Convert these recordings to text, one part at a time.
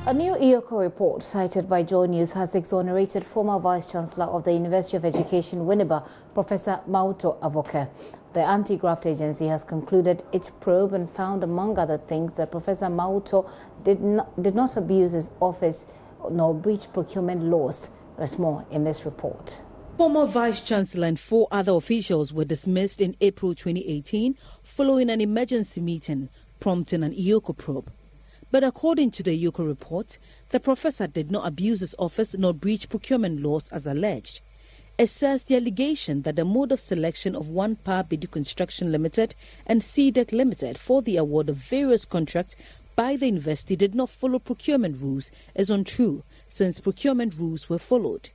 A new EOCO report cited by JoyNews has exonerated former Vice-Chancellor of the University of Education, U.E.W, Professor Mawutor Avoke. The anti-graft agency has concluded its probe and found, among other things, that Professor Mawutor did not abuse his office nor breach procurement laws. There's more in this report. Former Vice-Chancellor and 4 other officials were dismissed in April 2018 following an emergency meeting, prompting an EOCO probe. But according to the EOCO report, the professor did not abuse his office nor breach procurement laws as alleged. It says the allegation that the mode of selection of One Power Bidu Construction Limited and CDEC Limited for the award of various contracts by the university did not follow procurement rules is untrue, since procurement rules were followed.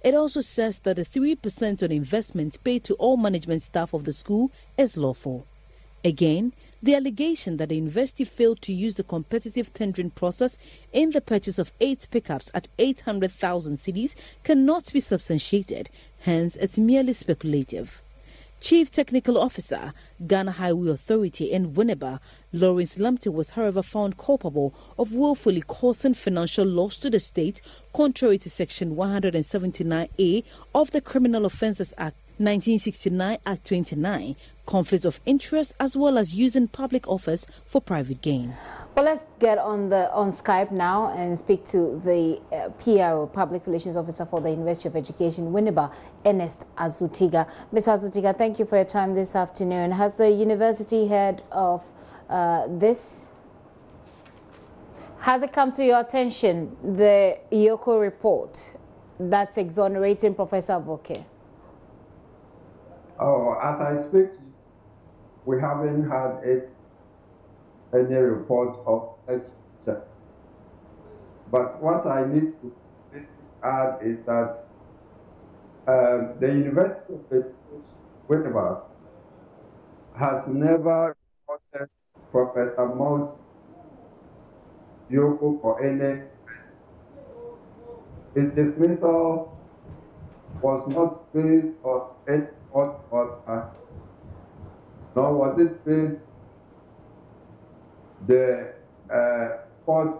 It also says that the 3% on investments paid to all management staff of the school is lawful. Again, the allegation that the university failed to use the competitive tendering process in the purchase of 8 pickups at 800,000 cedis cannot be substantiated, hence it's merely speculative. Chief Technical Officer, Ghana Highway Authority in U.E.W, Lawrence Lamptey, was however found culpable of willfully causing financial loss to the state, contrary to Section 179A of the Criminal Offences Act 1969 Act 29, conflict of interest, as well as using public office for private gain. Well, let's get on Skype now and speak to the PRO, Public Relations Officer for the University of Education, U.E.W, Ernest Azutiga. Ms. Azutiga, thank you for your time this afternoon. Has the university heard of this? Has it come to your attention, the EOCO report that's exonerating Professor Avoke? Oh, as I speak, we haven't had any reports of such. But what I need to add is that the University of U.E.W has never reported Professor Mawutor Avoke for any. His dismissal was not based on any court order, nor was it based the court.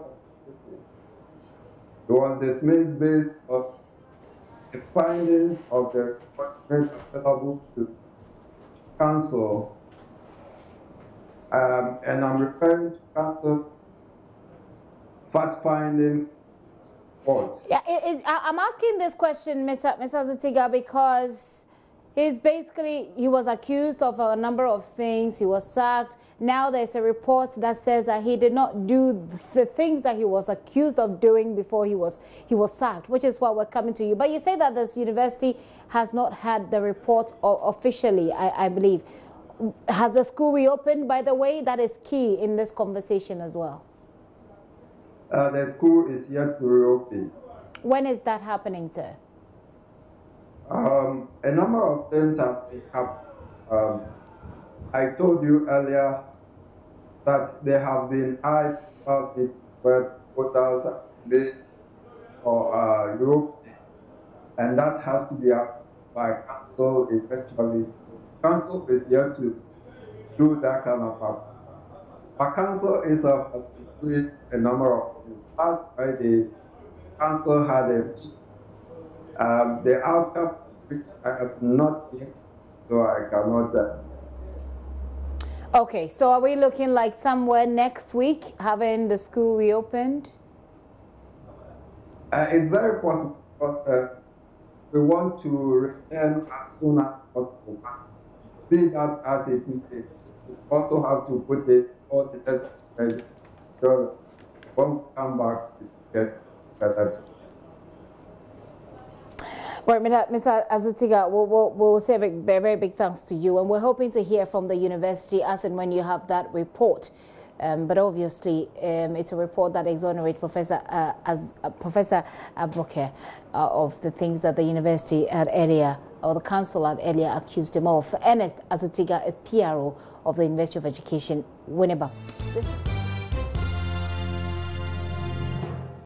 It was dismissed based on the findings of the report available to council, and I'm referring to council's fact-finding report. Yeah, I'm asking this question, Mr. Azutiga, because he was accused of a number of things. He was sacked. Now there's a report that says that he did not do the things that he was accused of doing before he was sacked, which is why we're coming to you. But you say that this university has not had the report officially, I believe. Has the school reopened, by the way? That is key in this conversation as well. The school is yet to reopen. When is that happening, sir? A number of things have been happening. I told you earlier that there have been high public web portals made for Europe, and that has to be approved by council eventually. Council is yet to do that kind of stuff. But council is doing a number of things. Last Friday, council had the outcome which I have not seen, so I cannot. Okay, so are we looking like somewhere next week having the school reopened? It's very possible, but we want to return as soon as possible. Be that as it is, we also have to put all the test so when we come back to get better. Right, Mr. Azutiga, we'll say a very big thanks to you, and we're hoping to hear from the university as and when you have that report. But obviously, it's a report that exonerates Professor Avoke of the things that the university had earlier, or the council had earlier accused him of. Ernest Azutiga is PRO of the University of Education, U.E.W.